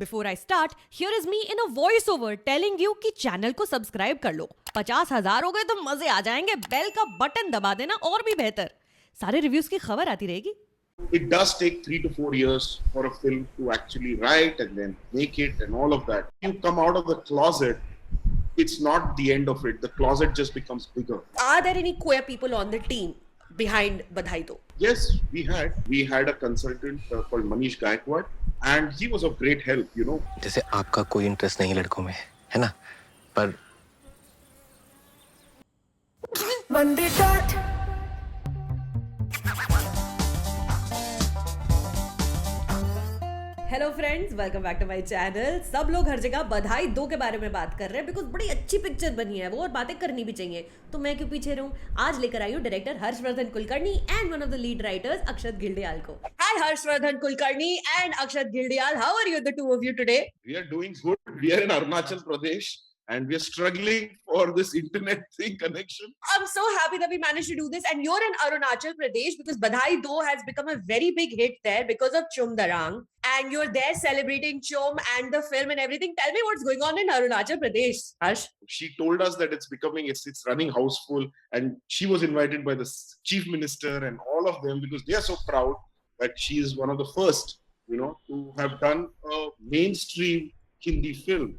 Before I start, here is me in a voiceover telling you कि channel को subscribe कर लो। 50,000 हो गए तो मजे आ जाएंगे। बेल का बटन दबा देना और भी बेहतर। सारे रिव्यूज की खबर आती रहेगी। It does take 3 to 4 years for a film to actually write and then make it and all of that. You come out of the closet, it's not the end of it. The closet just becomes bigger. Are there any queer people on the team behind Badhaai Do? Yes, we had a consultant called Manish Gaikwad, and he was of great help, you know. जैसे आपका कोई interest नहीं लड़कों में, है ना? पर hello friends, welcome back to my channel. सब लोग हर जगह बधाई दो के बारे में बात कर रहे हैं बिकॉज बड़ी अच्छी पिक्चर बनी है वो और बातें करनी भी चाहिए। तो मैं क्यों पीछे रहूं? आज लेकर आई हूं director Harshvardhan Kulkarni and one of the lead writers Akshat Ghildiyal को। Hi Harshvardhan Kulkarni and Akshat Ghildiyal, how are you the two of you today? We are doing good. We are in Arunachal Pradesh and we are struggling for this internet thing connection. I'm so happy that we managed to do this, and you're in Arunachal Pradesh because Badhaai Do has become a very big hit there because of Chum Darang, and you're there celebrating Chum and the film and everything. Tell me what's going on in Arunachal Pradesh, Harsh. She told us that it's running houseful, and she was invited by the chief minister and all of them because they are so proud that she is one of the first, you know, to have done a mainstream Hindi film.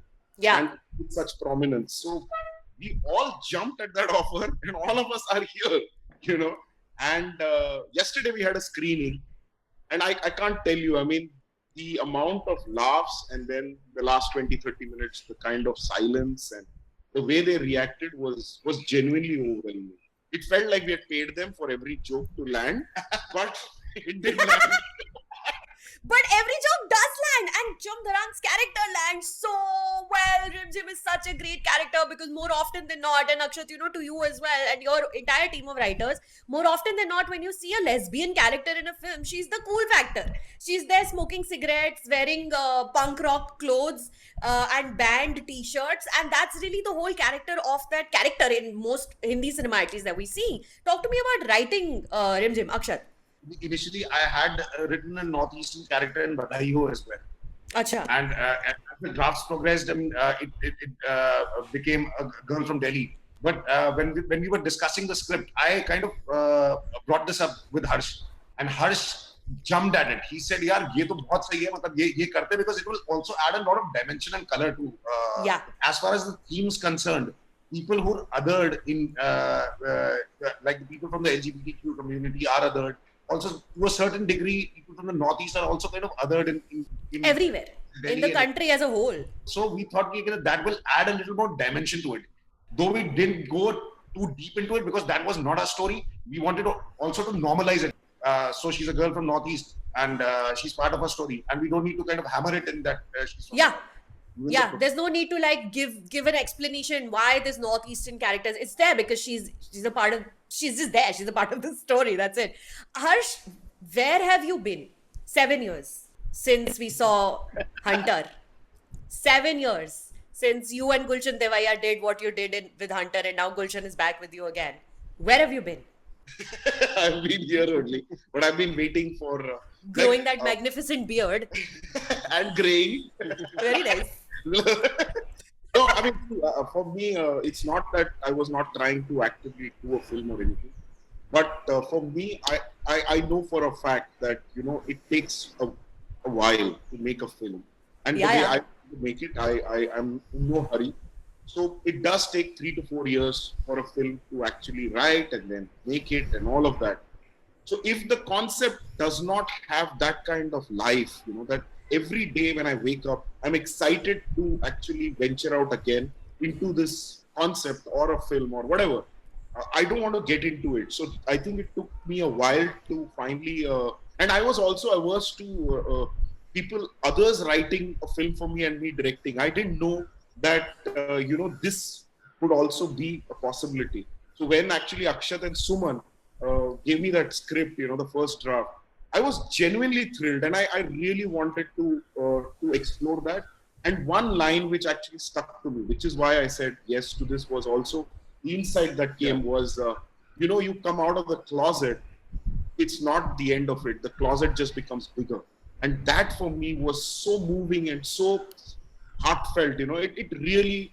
Yeah. And with such prominence. So we all jumped at that offer and all of us are here, you know. And yesterday we had a screening and I can't tell you, I mean, the amount of laughs and then the last 20-30 minutes, the kind of silence and the way they reacted was genuinely overwhelming. It felt like we had paid them for every joke to land, but it didn't land. But every joke does land, and Chum Darang's character lands so well. Rimjhim is such a great character because more often than not, and Akshat, you know, to you as well, and your entire team of writers, more often than not, when you see a lesbian character in a film, she's the cool factor. She's there smoking cigarettes, wearing punk rock clothes, and band t-shirts, and that's really the whole character of that character in most Hindi cinema at least that we see. Talk to me about writing Rimjhim, Akshat. Initially, I had written a northeastern character in Badhaai Ho as well. Achha. And as the drafts progressed, it became a girl from Delhi. But when we were discussing the script, I kind of brought this up with Harsh, and Harsh jumped at it. He said, "यार ये तो बहुत सही है, मतलब ये करते because it will also add a lot of dimension and color to." Yeah. As far as the themes concerned, people who are othered in like the people from the LGBTQ community are othered. Also, to a certain degree, people from the Northeast are also kind of othered in everywhere, Delhi in the country as a whole. So we thought that will add a little more dimension to it. Though we didn't go too deep into it because that was not our story. We wanted to also to normalize it. So she's a girl from Northeast and she's part of our story. And we don't need to kind of hammer it in that. Yeah, there's no need to like give an explanation why this northeastern character. It's there because she's a part of. She's just there. She's a part of the story. That's it. Harsh, where have you been? 7 years since we saw Hunterrr. 7 years since you and Gulshan Devaya did what you did with Hunterrr, and now Gulshan is back with you again. Where have you been? I've been here only, but I've been waiting for growing that magnificent beard and graying. Very nice. No, I mean, for me, it's not that I was not trying to actively do a film or anything. But for me, I know for a fact that, you know, it takes a while to make a film. And the way I make it, I'm in no hurry. So it does take 3 to 4 years for a film to actually write and then make it and all of that. So if the concept does not have that kind of life, you know, that every day when I wake up, I'm excited to actually venture out again into this concept or a film or whatever. I don't want to get into it. So I think it took me a while to finally, and I was also averse to others writing a film for me and me directing. I didn't know that, you know, this could also be a possibility. So when actually Akshat and Suman gave me that script, you know, the first draft, I was genuinely thrilled and I really wanted to explore that. And one line which actually stuck to me, which is why I said yes to this, was also the insight that came was, you know, you come out of the closet, it's not the end of it. The closet just becomes bigger. And that for me was so moving and so heartfelt, it really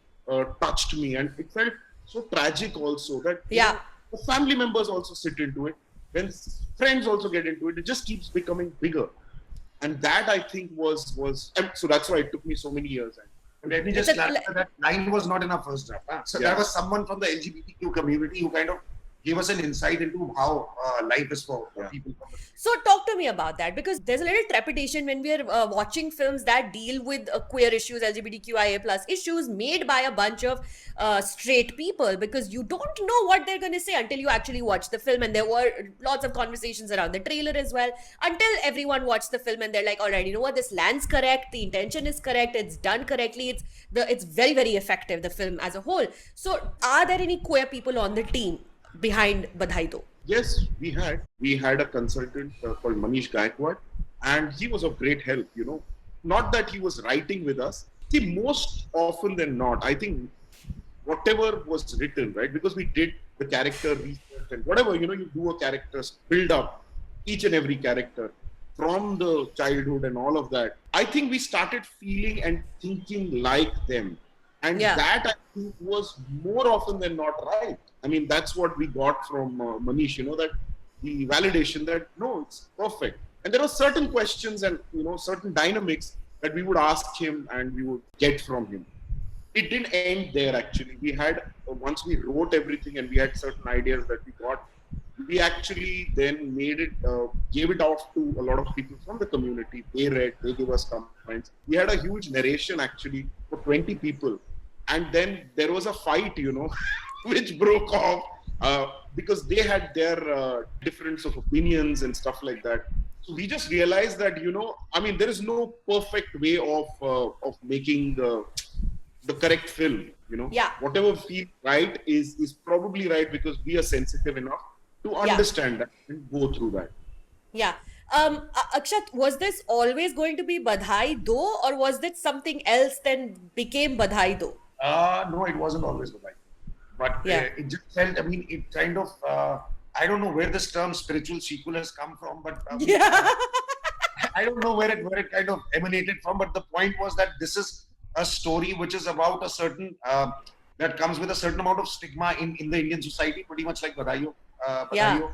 touched me, and it felt so tragic also that the family members also sit into it, when friends also get into it, it just keeps becoming bigger. And that I think was and so that's why it took me so many years. Let me just clarify that line was not in our first draft. Huh? So there was someone from the LGBTQ community who kind of gave us an insight into how life is for people. So talk to me about that, because there's a little trepidation when we're watching films that deal with queer issues, LGBTQIA plus issues made by a bunch of straight people, because you don't know what they're going to say until you actually watch the film. And there were lots of conversations around the trailer as well, until everyone watched the film and they're like, all right, you know what, this lands correct, the intention is correct, it's done correctly, it's very, very effective, the film as a whole. So are there any queer people on the team behind Badhaai Do? Yes, we had a consultant called Manish Gaikwad, and he was of great help, Not that he was writing with us. See, most often than not, I think whatever was written, right? Because we did the character research and whatever, you do a character's build up, each and every character from the childhood and all of that. I think we started feeling and thinking like them. And that I think was more often than not right. I mean, that's what we got from Manish, that the validation that, no, it's perfect. And there were certain questions and, certain dynamics that we would ask him and we would get from him. It didn't end there, actually. We had, once we wrote everything and we had certain ideas that we got, we actually then made it, gave it off to a lot of people from the community. They read, they gave us comments. We had a huge narration, actually, for 20 people. And then there was a fight, which broke off because they had their difference of opinions and stuff like that. So we just realized that, there is no perfect way of making the correct film, Whatever feels right is probably right because we are sensitive enough to understand that and go through that. Yeah. Akshat, was this always going to be Badhaai Do, or was this something else then became Badhaai Do? No, it wasn't always Badhaai. But it just felt, it kind of, I don't know where this term spiritual sequel has come from, but I don't know where it kind of emanated from. But the point was that this is a story which is about a certain, that comes with a certain amount of stigma in the Indian society, pretty much like Badhaai Ho.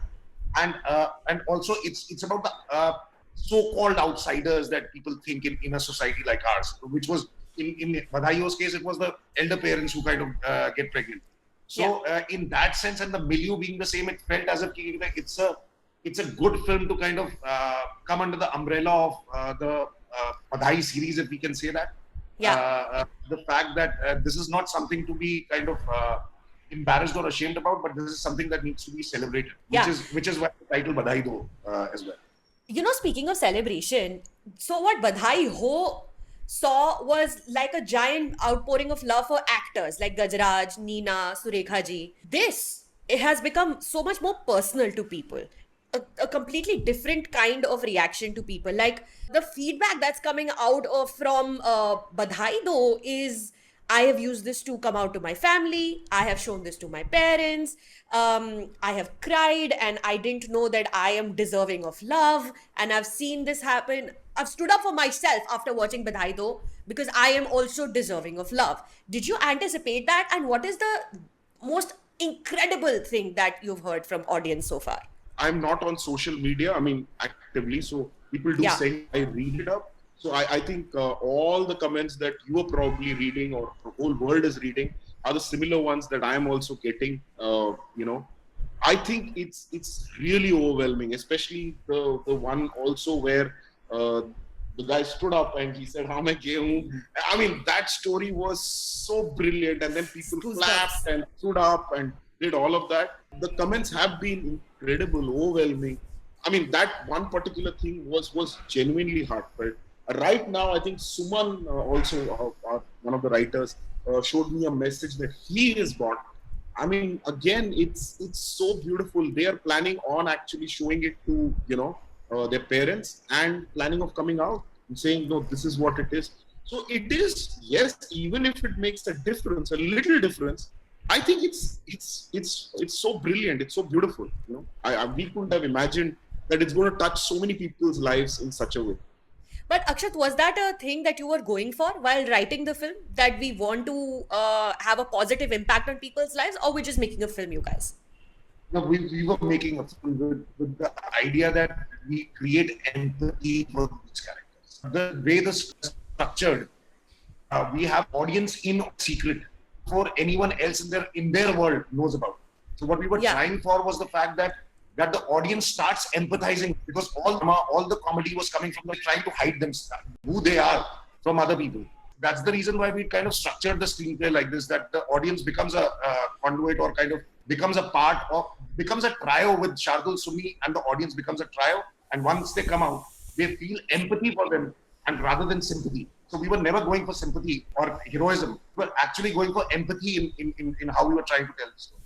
And also it's about the so-called outsiders that people think in a society like ours, which was in Badhaai Ho's case, it was the elder parents who kind of get pregnant. So in that sense, and the milieu being the same, it felt as if it's a good film to kind of come under the umbrella of the Badhaai series, if we can say that. The fact that this is not something to be kind of embarrassed or ashamed about, but this is something that needs to be celebrated, which is why the title Badhaai Do as well. Speaking of celebration, so what Badhaai Ho saw was like a giant outpouring of love for actors like Gajraj, Neena, Surekha ji. It has become so much more personal to people. A completely different kind of reaction to people. Like the feedback that's coming out from Badhaai Do is, I have used this to come out to my family. I have shown this to my parents. I have cried and I didn't know that I am deserving of love. And I've seen this happen. I've stood up for myself after watching Badhaai Do because I am also deserving of love. Did you anticipate that? And what is the most incredible thing that you've heard from audience so far? I'm not on social media, actively. So people do say I read it up. So I think all the comments that you are probably reading or the whole world is reading are the similar ones that I am also getting. I think it's really overwhelming, especially the one also where the guy stood up and he said, "Haan, main gay hoon." That story was so brilliant, and then people clapped and stood up and did all of that. The comments have been incredible, overwhelming. That one particular thing was genuinely heartfelt. Right now, I think Suman, also one of the writers, showed me a message that he is got. Again, it's so beautiful. They are planning on actually showing it to their parents and planning of coming out and saying, no, this is what it is. So it is, yes, even if it makes a difference, a little difference, I think it's so brilliant. It's so beautiful. We couldn't have imagined that it's going to touch so many people's lives in such a way. But Akshat, was that a thing that you were going for while writing the film? That we want to have a positive impact on people's lives, or we're just making a film, you guys? No, we were making a film with the idea that we create empathy for these characters. The way the structured, we have audience in secret before anyone else in their world knows about. So what we were trying for was the fact that the audience starts empathizing, because all the comedy was coming from them trying to hide them who they are from other people. That's the reason why we kind of structured the screenplay like this, that the audience becomes a conduit, or kind of becomes a trio with Shardul, Sumi, and the audience becomes a trio. And once they come out, they feel empathy for them, and rather than sympathy. So we were never going for sympathy or heroism. We were actually going for empathy in how we were trying to tell the story.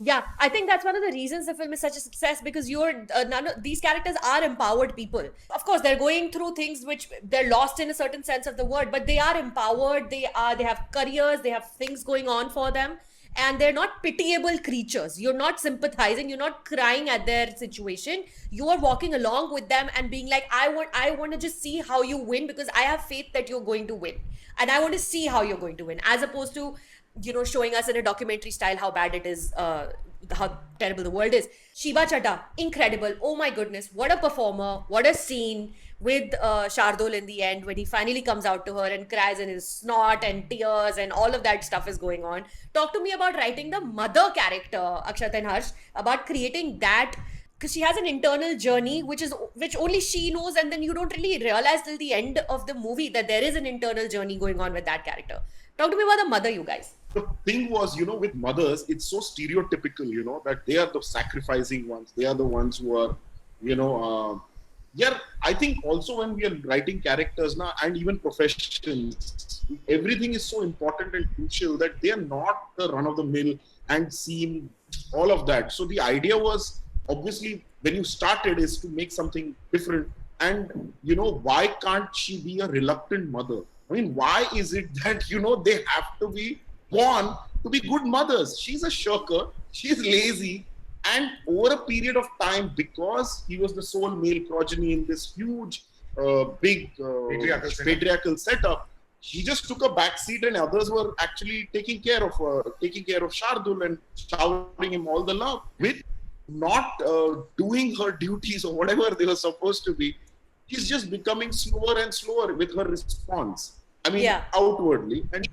Yeah, I think that's one of the reasons the film is such a success, because these characters are empowered people. Of course, they're going through things which they're lost in a certain sense of the word, but they are empowered. They have careers, they have things going on for them, and they're not pitiable creatures. You're not sympathizing, you're not crying at their situation. You are walking along with them and being like, I want to just see how you win, because I have faith that you're going to win, and I want to see how you're going to win, as opposed to showing us in a documentary style how bad it is, how terrible the world is. Sheeba Chaddha, incredible. Oh my goodness, what a performer, what a scene with Shardul in the end when he finally comes out to her and cries in his snot and tears and all of that stuff is going on. Talk to me about writing the mother character, Akshat and Harsh, about creating that, because she has an internal journey which only she knows, and then you don't really realize till the end of the movie that there is an internal journey going on with that character. Talk to me about the mother, you guys. The thing was, with mothers, it's so stereotypical, that they are the sacrificing ones. They are the ones who are, I think also when we are writing characters now, and even professions, everything is so important and crucial that they are not the run of the mill and seem all of that. So the idea was, obviously, when you started, is to make something different. And, why can't she be a reluctant mother? I mean, why is it that, they have to be born to be good mothers? She's a shirker, she's lazy, and over a period of time, because he was the sole male progeny in this huge, big patriarchal setup, he just took a back seat, and others were actually taking care of Shardul and showering him all the love, with not doing her duties or whatever they were supposed to be. She's just becoming slower and slower with her response. I mean, outwardly, and she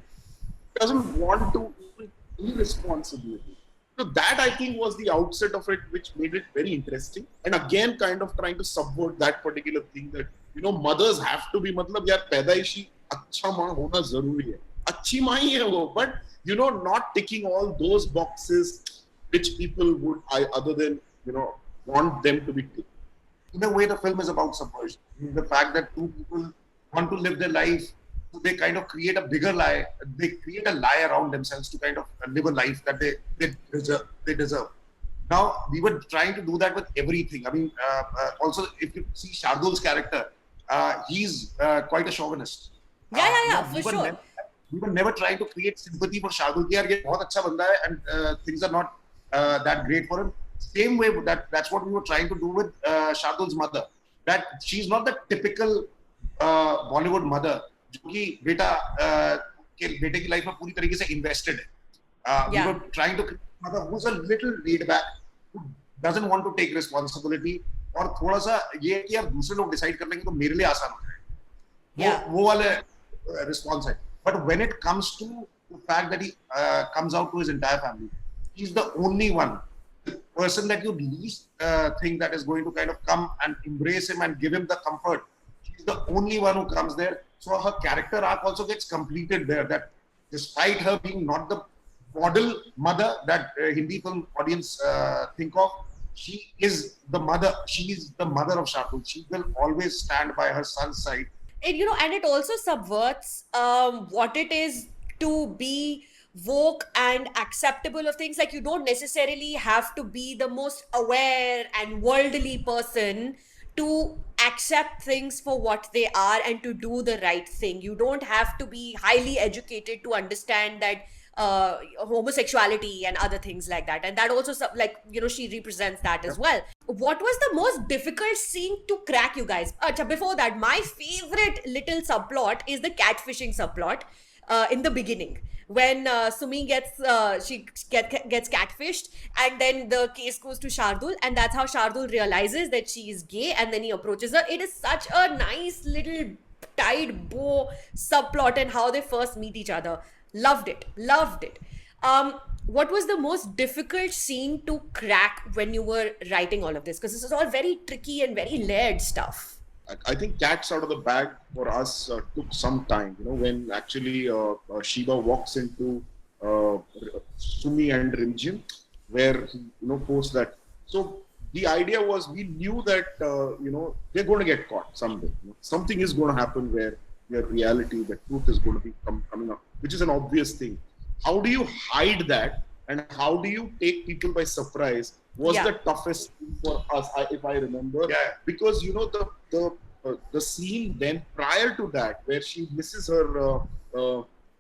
doesn't want to take responsibility. So that, I think, was the outset of it, which made it very interesting. And again, kind of trying to subvert that particular thing that, mothers have to be, matlab, yaar, paidaishi अच्छा माँ होना जरूरी है. अच्छी माँ ही है वो, but, not ticking all those boxes which people would, other than, want them to be ticked. In a way, the film is about subversion. The fact that two people want to live their life, they kind of create a bigger lie. They create a lie around themselves to kind of live a life that they deserve. Now, we were trying to do that with everything. I mean, also, if you see Shardul's character, he's quite a chauvinist. For sure. We were never trying to create sympathy for Shardul. Yaar, ye bahut acha banda hai, and things are not that great for him. Same way, that's what we were trying to do with Shardul's mother. That she's not the typical Bollywood mother, जो कि बेटे की life में पूरी तरीके से invested है. We were trying to create a mother who's a little laid back, who doesn't want to take responsibility, और थोड़ा सा ये कि अब दूसरे लोग decide कर लेंगे तो मेरे लिए आसान हो जाएगा. वो वाले response है. But when it comes to the fact that he comes out to his entire family, he's the only one, the person that you least think that is going to kind of come and embrace him and give him the comfort. She's the only one who comes there. So her character arc also gets completed there, that despite her being not the model mother that Hindi film audience think of, she is the mother. She is the mother of Shardul. She will always stand by her son's side. And it also subverts what it is to be woke and acceptable of things. Like, you don't necessarily have to be the most aware and worldly person to accept things for what they are and to do the right thing. You don't have to be highly educated to understand that homosexuality and other things like that. And that also, like, she represents that as well. What was the most difficult scene to crack, you guys? Before that, my favorite little subplot is the catfishing subplot in the beginning. When Sumi gets catfished, and then the case goes to Shardul, and that's how Shardul realizes that she is gay, and then he approaches her. It is such a nice little tied bow subplot, and how they first meet each other. Loved it. What was the most difficult scene to crack when you were writing all of this? Because this is all very tricky and very layered stuff. I think Cats Out of the Bag for us took some time. When actually Sheeba walks into Sumi and Rimjhim, where he posts that. So the idea was, we knew that they're going to get caught someday. Something is going to happen where reality, the truth is going to be coming up, which is an obvious thing. How do you hide that, and how do you take people by surprise? Was the toughest thing for us, if I remember. Yeah. Because the scene then prior to that, where she misses her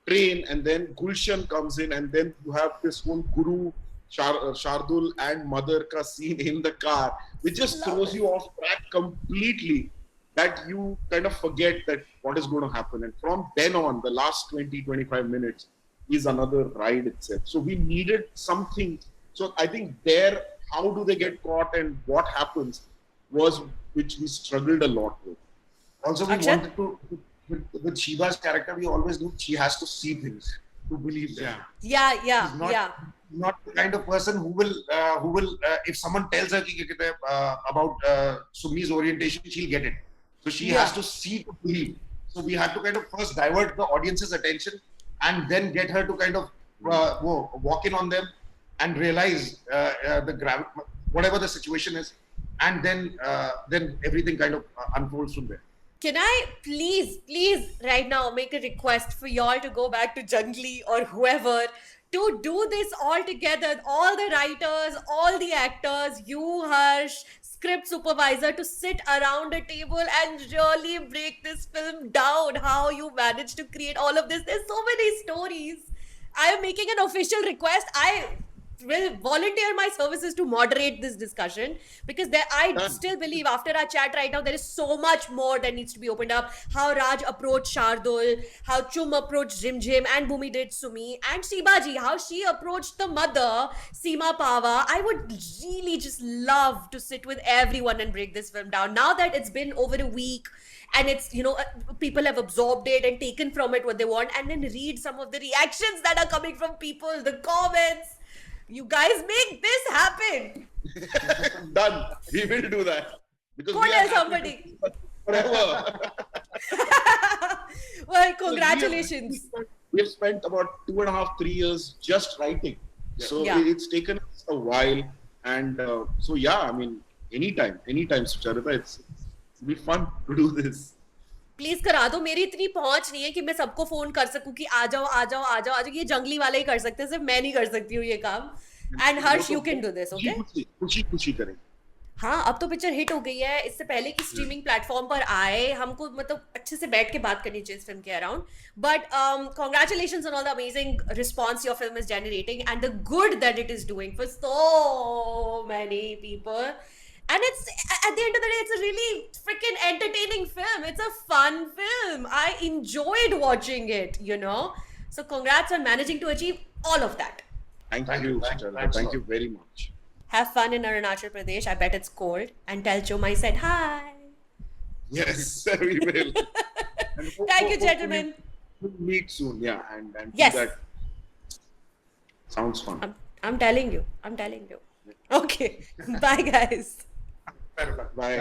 train, and then Gulshan comes in, and then you have this whole Guru, Shardul and Mother ka scene in the car, which just throws you off track completely, that you kind of forget that what is going to happen. And from then on, the last 20-25 minutes is another ride itself. So we needed something. So I think there, how do they get caught and what happens, was which we struggled a lot with. Also, we wanted to, with Sheeba's character, we always knew she has to see things to believe them. Yeah. Not the kind of person who will if someone tells her about Sumi's orientation, she'll get it. So she has to see to believe. So we had to kind of first divert the audience's attention, and then get her to kind of walk in on them and realize whatever the situation is, and then everything kind of unfolds from there. Can I please right now make a request for y'all to go back to Junglee or whoever to do this all together, all the writers, all the actors, you, Harsh, script supervisor, to sit around a table and really break this film down, how you managed to create all of this. There's so many stories. I am making an official request. I will volunteer my services to moderate this discussion, because I still believe, after our chat right now, there is so much more that needs to be opened up. How Raj approached Shardul, how Chum approached Rimjhim, and Bhumi did Sumi, and Sheeba ji, how she approached the mother, Seema Pava. I would really just love to sit with everyone and break this film down. Now that it's been over a week, and it's, people have absorbed it and taken from it what they want, and then read some of the reactions that are coming from people, the comments. You guys make this happen. Done. We will do that. Because Go tell somebody. Forever. Well, congratulations. We've spent about 2.5-3 years just writing. So it's taken us a while. And anytime, Sucharita, it'll be fun to do this. Please करा दो. मेरी इतनी पहुंच नहीं है कि मैं सबको फोन कर सकूं कि आ जाओ. ये जंगली वाले ही कर सकते हैं, सिर्फ मैं नहीं कर सकती हूँ ये काम. And Harsh, you can do this. Okay, खुशी करेंगे. हाँ, अब तो पिक्चर हिट हो गई है. इससे पहले कि स्ट्रीमिंग प्लेटफॉर्म पर आए, हमको मतलब अच्छे से बैठ के बात करनी चाहिए इस फिल्म के around. But congratulations on all the amazing response your film is generating, and the good that it is doing for so many people. And it's, at the end of the day, it's a really freaking entertaining film. It's a fun film. I enjoyed watching it, So congrats on managing to achieve all of that. Thank you, Sucharita. Thank you very much. Have fun in Arunachal Pradesh. I bet it's cold. And tell Chum I said hi. Yes, we will. Thank you, gentlemen. We'll meet soon, and yes. That sounds fun. I'm telling you. Okay. Bye, guys. Bye. Bye.